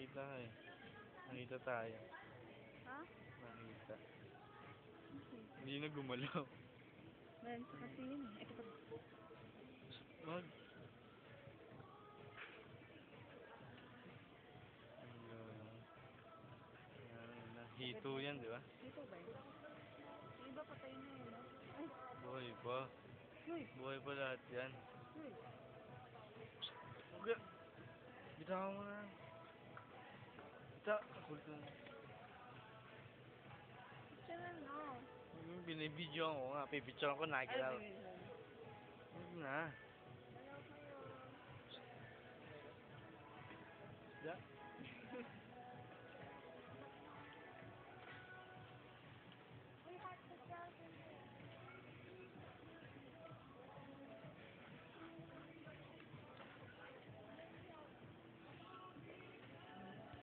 nakita ka eh. Nakita tayo. Ha? Nakita. Okay. Hindi na gumalaw. Meron sa kasi yun eh. Ito pa. Wag. Hito yan, di ba? Dito ba yun? Yung iba patay na yun, no? Ay! Buhay pa. Uy! Buhay pa lahat yan. Uy! Okay. Bitawan mo na. Kulto na. Siya na, no? Binibidyo ko nga. Pipicture ko na. Ay, Kailangan. bibigyan. Huwag na. Hello kayo. Yeah.